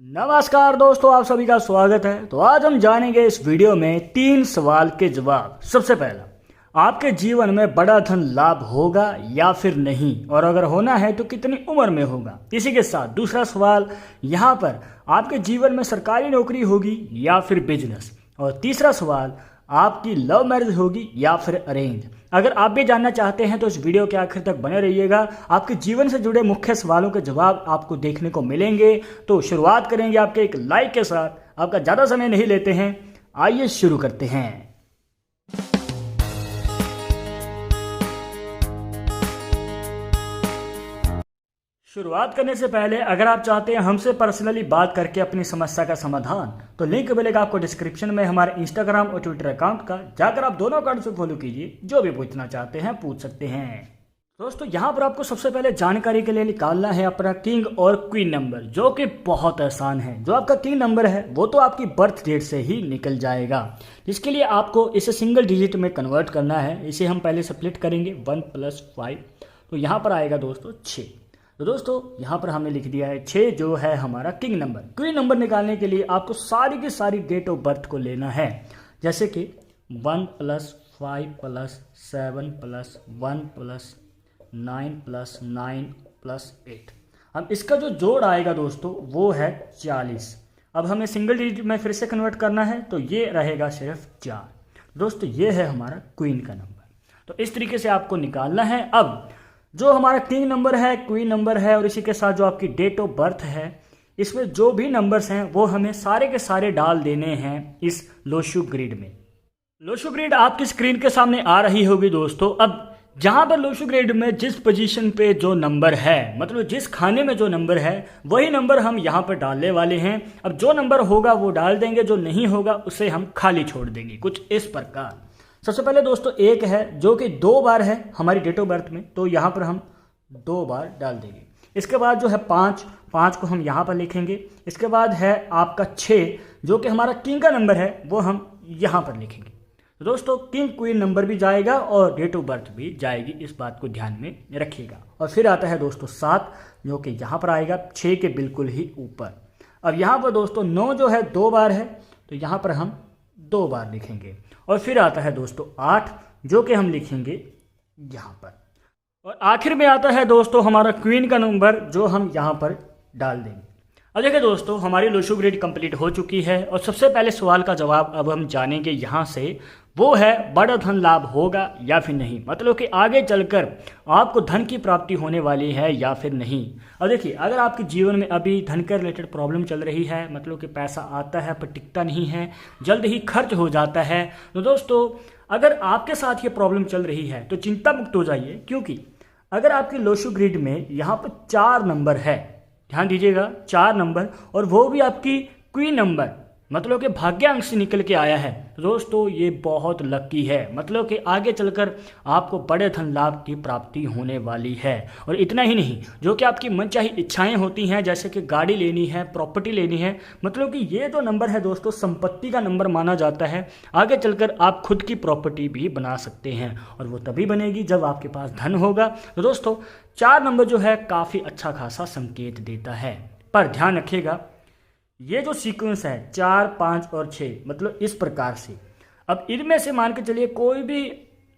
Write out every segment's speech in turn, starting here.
नमस्कार दोस्तों, आप सभी का स्वागत है। तो आज हम जानेंगे इस वीडियो में 3 सवाल के जवाब। सबसे पहला, आपके जीवन में बड़ा धन लाभ होगा या फिर नहीं, और अगर होना है तो कितनी उम्र में होगा। इसी के साथ दूसरा सवाल, यहाँ पर आपके जीवन में सरकारी नौकरी होगी या फिर बिजनेस। और तीसरा सवाल, आपकी लव मैरिज होगी या फिर अरेंज। अगर आप भी जानना चाहते हैं तो इस वीडियो के आखिर तक बने रहिएगा। आपके जीवन से जुड़े मुख्य सवालों के जवाब आपको देखने को मिलेंगे। तो शुरुआत करेंगे आपके एक लाइक के साथ। आपका ज़्यादा समय नहीं लेते हैं, आइए शुरू करते हैं। शुरुआत करने से पहले अगर आप चाहते हैं हमसे पर्सनली बात करके अपनी समस्या का समाधान, तो लिंक मिलेगा आपको डिस्क्रिप्शन में हमारे इंस्टाग्राम और ट्विटर अकाउंट का। जाकर आप दोनों अकाउंट से फॉलो कीजिए, जो भी पूछना चाहते हैं पूछ सकते हैं। दोस्तों, यहाँ पर आपको सबसे पहले जानकारी के लिए निकालना है अपना किंग और क्वीन नंबर, जो कि बहुत आसान है। जो आपका किंग नंबर है वो तो आपकी बर्थ डेट से ही निकल जाएगा, जिसके लिए आपको इसे सिंगल डिजिट में कन्वर्ट करना है। इसे हम पहले स्प्लिट करेंगे 1 + 5, तो यहाँ पर आएगा दोस्तों 6। तो दोस्तों यहाँ पर हमने लिख दिया है 6, जो है हमारा किंग नंबर। क्वीन नंबर निकालने के लिए आपको सारी की सारी डेट ऑफ बर्थ को लेना है, जैसे कि 1 + 5 + 7 + 1 + 9 + 9 + 8। अब इसका जो जोड़ आएगा दोस्तों वो है 40। अब हमें सिंगल डिजिट में फिर से कन्वर्ट करना है, तो ये रहेगा सिर्फ 4। दोस्तों ये है हमारा क्वीन का नंबर। तो इस तरीके से आपको निकालना है। अब जो हमारा किंग नंबर है, क्वीन नंबर है, और इसी के साथ जो आपकी डेट ऑफ बर्थ है, इसमें जो भी नंबर्स हैं वो हमें सारे के सारे डाल देने हैं इस लोशु ग्रिड में। लोशु ग्रिड आपकी स्क्रीन के सामने आ रही होगी दोस्तों। अब जहां पर लोशु ग्रिड में जिस पोजीशन पे जो नंबर है, मतलब जिस खाने में जो नंबर है, वही नंबर हम यहाँ पर डालने वाले हैं। अब जो नंबर होगा वो डाल देंगे, जो नहीं होगा उसे हम खाली छोड़ देंगे, कुछ इस प्रकार। सबसे पहले दोस्तों 1 है, जो कि 2 बार है हमारी डेट ऑफ बर्थ में, तो यहाँ पर हम 2 बार डाल देंगे। इसके बाद जो है 5 को हम यहाँ पर लिखेंगे। इसके बाद है आपका 6, जो कि हमारा किंग का नंबर है, वो हम यहाँ पर लिखेंगे। तो दोस्तों किंग क्वीन नंबर भी जाएगा और डेट ऑफ बर्थ भी जाएगी, इस बात को ध्यान में रखिएगा। और फिर आता है दोस्तों 7, जो कि यहाँ पर आएगा 6 के बिल्कुल ही ऊपर। अब यहाँ पर दोस्तों 9 जो है 2 बार है, तो यहाँ पर हम 2 बार लिखेंगे। और फिर आता है दोस्तों 8, जो कि हम लिखेंगे यहाँ पर। और आखिर में आता है दोस्तों हमारा क्वीन का नंबर, जो हम यहाँ पर डाल देंगे। अब देखिए दोस्तों, हमारी लोशु ग्रिड कंप्लीट हो चुकी है। और सबसे पहले सवाल का जवाब अब हम जानेंगे यहाँ से, वो है बड़ा धन लाभ होगा या फिर नहीं, मतलब कि आगे चलकर आपको धन की प्राप्ति होने वाली है या फिर नहीं। अब देखिए, अगर आपके जीवन में अभी धन के रिलेटेड प्रॉब्लम चल रही है, मतलब कि पैसा आता है पर टिकता नहीं है, जल्द ही खर्च हो जाता है, तो दोस्तों अगर आपके साथ ये प्रॉब्लम चल रही है तो चिंता मुक्त हो जाइए। क्योंकि अगर आपकी लोशु ग्रिड में यहाँ पर 4 नंबर है, ध्यान दीजिएगा 4 नंबर, और वो भी आपकी क्वीन नंबर, मतलब कि भाग्यांक से निकल के आया है, दोस्तों ये बहुत लकी है। मतलब कि आगे चलकर आपको बड़े धन लाभ की प्राप्ति होने वाली है। और इतना ही नहीं, जो कि आपकी मनचाही इच्छाएं होती हैं, जैसे कि गाड़ी लेनी है, प्रॉपर्टी लेनी है, मतलब कि ये जो नंबर है दोस्तों संपत्ति का नंबर माना जाता है। आगे चलकर आप खुद की प्रॉपर्टी भी बना सकते हैं, और वो तभी बनेगी जब आपके पास धन होगा। तो दोस्तों 4 नंबर जो है काफ़ी अच्छा खासा संकेत देता है। पर ध्यान रखिएगा, ये जो सीक्वेंस है 4, 5 और 6, मतलब इस प्रकार से, अब इनमें से मान के चलिए कोई भी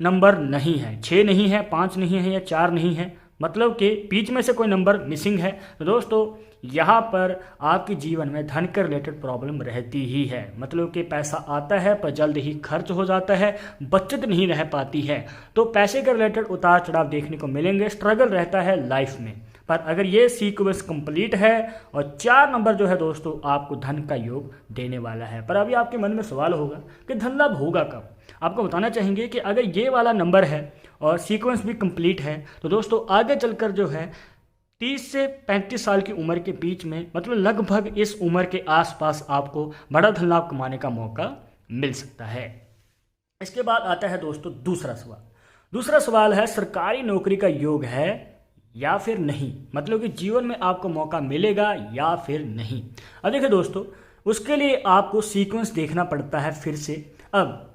नंबर नहीं है, 6 नहीं है, 5 नहीं है या 4 नहीं है, मतलब कि बीच में से कोई नंबर मिसिंग है, तो दोस्तों यहाँ पर आपके जीवन में धन के रिलेटेड प्रॉब्लम रहती ही है। मतलब कि पैसा आता है पर जल्द ही खर्च हो जाता है, बचत नहीं रह पाती है, तो पैसे के रिलेटेड उतार चढ़ाव देखने को मिलेंगे, स्ट्रगल रहता है लाइफ में। पर अगर ये सीक्वेंस कंप्लीट है और 4 नंबर जो है दोस्तों आपको धन का योग देने वाला है। पर अभी आपके मन में सवाल होगा कि धन लाभ होगा कब। आपको बताना चाहेंगे कि अगर ये वाला नंबर है और सीक्वेंस भी कंप्लीट है, तो दोस्तों आगे चलकर जो है 30 से 35 साल की उम्र के बीच में, मतलब लगभग इस उम्र के आसपास आपको बड़ा धन लाभ कमाने का मौका मिल सकता है। इसके बाद आता है दोस्तों दूसरा सवाल। दूसरा सवाल है सरकारी नौकरी का योग है या फिर नहीं, मतलब कि जीवन में आपको मौका मिलेगा या फिर नहीं। अब देखिए दोस्तों, उसके लिए आपको सीक्वेंस देखना पड़ता है फिर से। अब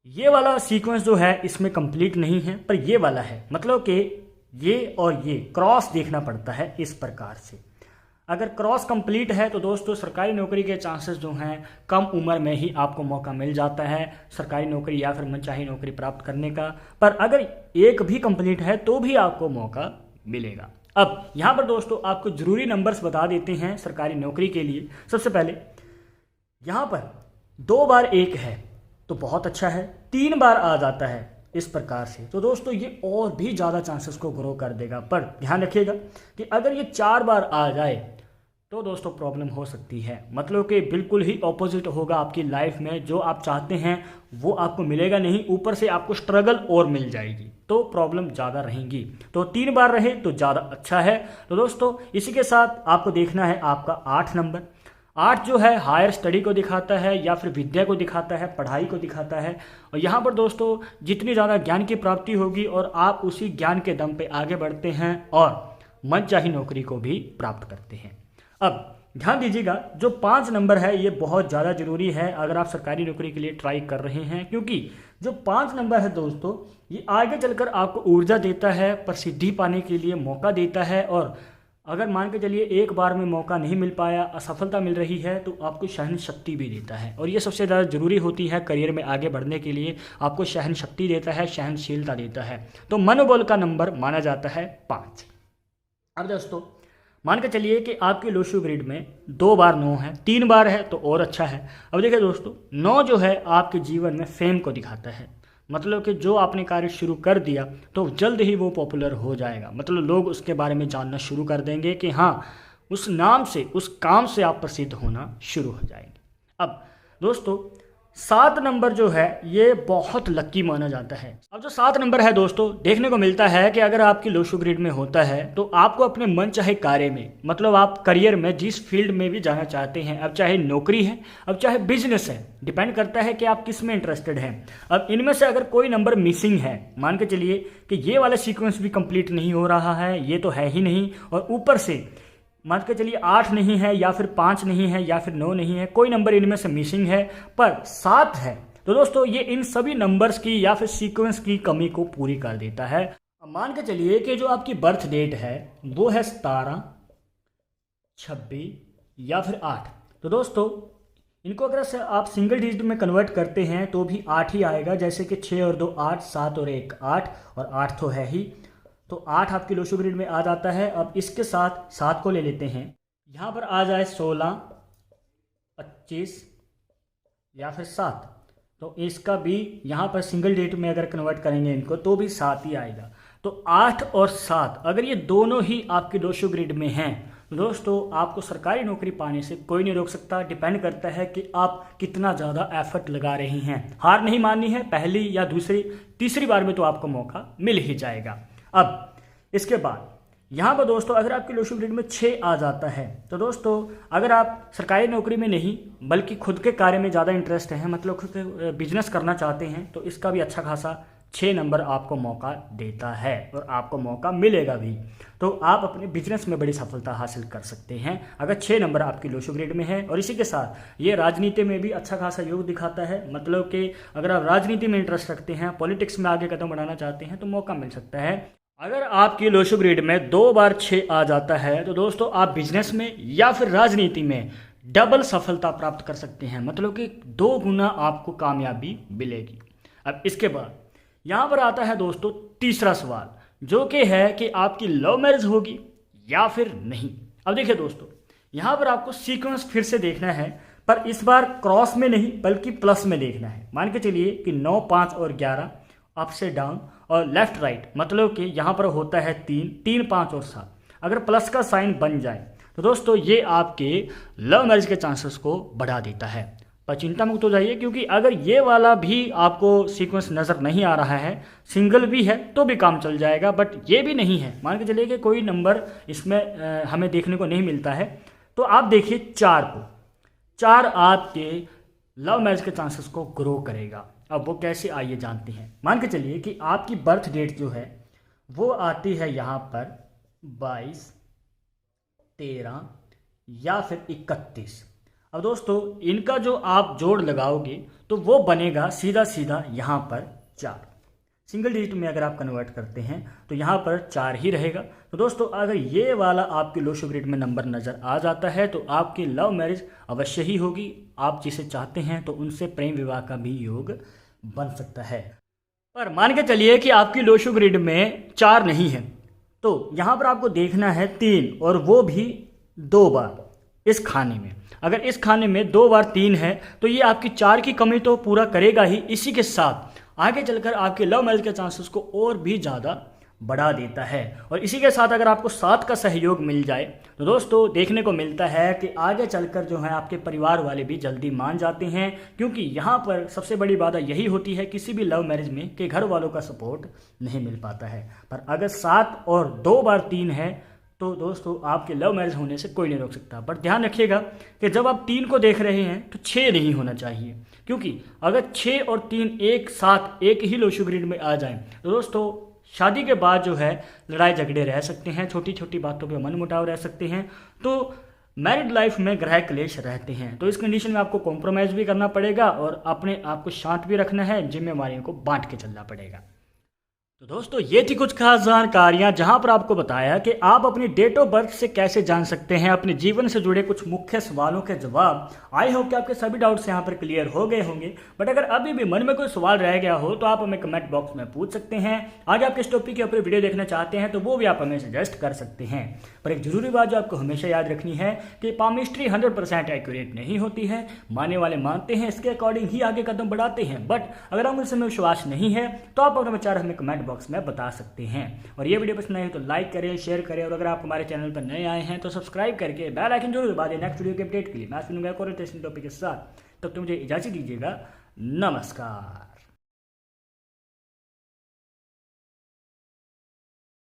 ये वाला सीक्वेंस जो है इसमें कंप्लीट नहीं है, पर ये वाला है, मतलब कि ये और ये क्रॉस देखना पड़ता है इस प्रकार से। अगर क्रॉस कंप्लीट है तो दोस्तों सरकारी नौकरी के चांसेस जो हैं कम उम्र में ही आपको मौका मिल जाता है सरकारी नौकरी या फिर मनचाही नौकरी प्राप्त करने का। पर अगर एक भी कंप्लीट है तो भी आपको मौका मिलेगा। अब यहाँ पर दोस्तों आपको ज़रूरी नंबर्स बता देते हैं सरकारी नौकरी के लिए। सबसे पहले यहाँ पर 2 बार 1 है तो बहुत अच्छा है, 3 बार आ जाता है इस प्रकार से तो दोस्तों ये और भी ज़्यादा चांसेस को ग्रो कर देगा। पर ध्यान रखिएगा कि अगर ये 4 बार आ जाए तो दोस्तों प्रॉब्लम हो सकती है, मतलब कि बिल्कुल ही ऑपोजिट होगा आपकी लाइफ में, जो आप चाहते हैं वो आपको मिलेगा नहीं, ऊपर से आपको स्ट्रगल और मिल जाएगी, तो प्रॉब्लम ज़्यादा रहेंगी। तो 3 बार रहे तो ज़्यादा अच्छा है। तो दोस्तों इसी के साथ आपको देखना है आपका 8 नंबर। 8 जो है हायर स्टडी को दिखाता है या फिर विद्या को दिखाता है, पढ़ाई को दिखाता है। और यहाँ पर दोस्तों जितनी ज़्यादा ज्ञान की प्राप्ति होगी और आप उसी ज्ञान के दम पे आगे बढ़ते हैं और मनचाही नौकरी को भी प्राप्त करते हैं। अब ध्यान दीजिएगा जो 5 नंबर है ये बहुत ज़्यादा ज़रूरी है अगर आप सरकारी नौकरी के लिए ट्राई कर रहे हैं, क्योंकि जो 5 नंबर है दोस्तों ये आगे चलकर आपको ऊर्जा देता है, प्रसिद्धि पाने के लिए मौका देता है। और अगर मान के चलिए एक बार में मौका नहीं मिल पाया, असफलता मिल रही है, तो आपको सहन शक्ति भी देता है। और ये सबसे ज़्यादा ज़रूरी होती है करियर में आगे बढ़ने के लिए, आपको सहन शक्ति देता है, सहनशीलता देता है। तो मनोबल का नंबर माना जाता है 5। अब दोस्तों मान के चलिए कि आपके लोशो ग्रिड में 2 बार 9 है, 3 बार है तो और अच्छा है। अब देखिए दोस्तों 9 जो है आपके जीवन में फेम को दिखाता है, मतलब कि जो आपने कार्य शुरू कर दिया तो जल्द ही वो पॉपुलर हो जाएगा, मतलब लोग उसके बारे में जानना शुरू कर देंगे कि हाँ उस नाम से उस काम से आप प्रसिद्ध होना शुरू हो जाएंगे। अब दोस्तों 7 नंबर जो है ये बहुत लकी माना जाता है। अब जो 7 नंबर है दोस्तों देखने को मिलता है कि अगर आपकी लोशो ग्रिड में होता है तो आपको अपने मन चाहे कार्य में, मतलब आप करियर में जिस फील्ड में भी जाना चाहते हैं, अब चाहे नौकरी है अब चाहे बिजनेस है, डिपेंड करता है कि आप किस में इंटरेस्टेड हैं। अब इनमें से अगर कोई नंबर मिसिंग है, मान के चलिए कि ये वाला सीक्वेंस भी कंप्लीट नहीं हो रहा है, ये तो है ही नहीं, और ऊपर से मान के चलिए 8 नहीं है या फिर 5 नहीं है या फिर 9 नहीं है, कोई नंबर इनमें से मिसिंग है पर 7 है, तो दोस्तों ये इन सभी नंबर्स की या फिर सीक्वेंस की कमी को पूरी कर देता है। अब मान के चलिए कि जो आपकी बर्थ डेट है वो है 17, 26 या फिर 8, तो दोस्तों इनको अगर आप सिंगल डिजिट में कन्वर्ट करते हैं तो भी 8 ही आएगा, जैसे कि 6 और 2 8, 7 और 1 8, और 8 तो है ही, तो 8 आपकी लोशो ग्रिड में आ जाता है। अब इसके साथ 7 को ले लेते हैं, यहाँ पर आ जाए 16, 25 या फिर 7, तो इसका भी यहाँ पर सिंगल डिजिट में अगर कन्वर्ट करेंगे इनको तो भी 7 ही आएगा। तो 8 और 7 अगर ये दोनों ही आपकी लोशो ग्रिड में हैं तो दोस्तों आपको सरकारी नौकरी पाने से कोई नहीं रोक सकता। डिपेंड करता है कि आप कितना ज़्यादा एफर्ट लगा रहे हैं। हार नहीं माननी है, पहली या दूसरी तीसरी बार में तो आपको मौका मिल ही जाएगा। अब इसके बाद यहाँ पर दोस्तों अगर आपकी लोशो ग्रिड में 6 आ जाता है तो दोस्तों अगर आप सरकारी नौकरी में नहीं बल्कि खुद के कार्य में ज़्यादा इंटरेस्ट है, मतलब खुद के बिजनेस करना चाहते हैं, तो इसका भी अच्छा खासा 6 नंबर आपको मौका देता है और आपको मौका मिलेगा भी। तो आप अपने बिजनेस में बड़ी सफलता हासिल कर सकते हैं अगर 6 नंबर आपकी लोशो ग्रिड में है। और इसी के साथ ये राजनीति में भी अच्छा खासा योग दिखाता है, मतलब कि अगर आप राजनीति में इंटरेस्ट रखते हैं, पॉलिटिक्स में आगे कदम बढ़ाना चाहते हैं तो मौका मिल सकता है। अगर आपकी लोशो ग्रिड में 2 बार 6 आ जाता है तो दोस्तों आप बिजनेस में या फिर राजनीति में डबल सफलता प्राप्त कर सकते हैं, मतलब कि 2 गुना आपको कामयाबी मिलेगी। अब इसके बाद यहाँ पर आता है दोस्तों तीसरा सवाल, जो कि है कि आपकी लव मैरिज होगी या फिर नहीं। अब देखिए दोस्तों यहाँ पर आपको सीक्वेंस फिर से देखना है, पर इस बार क्रॉस में नहीं बल्कि प्लस में देखना है। मान के चलिए कि 9, 5 और 11 अप से डाउन और लेफ्ट राइट, मतलब कि यहाँ पर होता है 3, 3, 5 और 7, अगर प्लस का साइन बन जाए तो दोस्तों ये आपके लव मैरिज के चांसेस को बढ़ा देता है। पर चिंता मुक्त हो जाइए, क्योंकि अगर ये वाला भी आपको सीक्वेंस नज़र नहीं आ रहा है, सिंगल भी है तो भी काम चल जाएगा, बट ये भी नहीं है, मान के चलिए कि कोई नंबर इसमें हमें देखने को नहीं मिलता है, तो आप देखिए 4 को, 4 आपके लव मैरिज के चांसेस को ग्रो करेगा। अब वो कैसे आइए जानते हैं। मान के चलिए कि आपकी बर्थ डेट जो है वो आती है यहाँ पर 22, 13 या फिर 31। अब दोस्तों इनका जो आप जोड़ लगाओगे तो वो बनेगा सीधा सीधा यहाँ पर 4। सिंगल डिजिट में अगर आप कन्वर्ट करते हैं तो यहाँ पर 4 ही रहेगा। तो दोस्तों अगर ये वाला आपके लो शुगर रेट में नंबर नज़र आ जाता है तो आपकी लव मैरिज अवश्य ही होगी। आप जिसे चाहते हैं तो उनसे प्रेम विवाह का भी योग बन सकता है। पर मान के चलिए कि आपकी लो शुगर रेट में 4 नहीं है, तो यहाँ पर आपको देखना है 3, और वो भी 2 बार इस खाने में। अगर इस खाने में 2 बार 3 है तो ये आपकी 4 की कमी तो पूरा करेगा ही, इसी के साथ आगे चलकर आपके लव मैरिज के चांसेस को और भी ज़्यादा बढ़ा देता है। और इसी के साथ अगर आपको 7 का सहयोग मिल जाए तो दोस्तों देखने को मिलता है कि आगे चलकर जो है आपके परिवार वाले भी जल्दी मान जाते हैं, क्योंकि यहाँ पर सबसे बड़ी बात यही होती है किसी भी लव मैरिज में कि घर वालों का सपोर्ट नहीं मिल पाता है। पर अगर 7 और 2 बार 3 है तो दोस्तों आपके लव मैरिज होने से कोई नहीं रोक सकता। पर ध्यान रखिएगा कि जब आप 3 को देख रहे हैं तो 6 नहीं होना चाहिए, क्योंकि अगर 6 और 3 एक साथ एक ही लो शुगर रेट में आ जाएं तो दोस्तों शादी के बाद जो है लड़ाई झगड़े रह सकते हैं, छोटी छोटी बातों पे मनमुटाव रह सकते हैं। तो मैरिड लाइफ में ग्रह क्लेश रहते हैं, तो इस कंडीशन में आपको कॉम्प्रोमाइज़ भी करना पड़ेगा और अपने आप को शांत भी रखना है, जिम्मेवारियों को बांट के चलना पड़ेगा। तो दोस्तों ये थी कुछ खास जानकारियां जहां पर आपको बताया कि आप अपनी डेट ऑफ बर्थ से कैसे जान सकते हैं अपने जीवन से जुड़े कुछ मुख्य सवालों के जवाब। आई होप कि आपके सभी डाउट्स यहां पर क्लियर हो गए होंगे। बट अगर अभी भी मन में कोई सवाल रह गया हो तो आप हमें कमेंट बॉक्स में पूछ सकते हैं। आगे आप किस टॉपिक के ऊपर वीडियो देखना चाहते हैं तो वो भी आप हमें सजेस्ट कर सकते हैं। पर एक जरूरी बात जो आपको हमेशा याद रखनी है कि पामिस्ट्री 100% एक्यूरेट नहीं होती है। मानने वाले मानते हैं, इसके अकॉर्डिंग ही आगे कदम बढ़ाते हैं। बट अगर हम उसमें विश्वास नहीं है तो आप अपने विचार हमें कमेंट बॉक्स में बता सकते हैं। और ये वीडियो पसंद आई तो लाइक करें, शेयर करें, और अगर आप हमारे चैनल पर नए आए हैं तो सब्सक्राइब करके बेल आइकन जरूर दबा दें नेक्स्ट वीडियो के अपडेट के लिए। मैं सुनूंगा एक और इंटरेस्टिंग टॉपिक के साथ। तब तो मुझे इजाजत दीजिएगा। नमस्कार।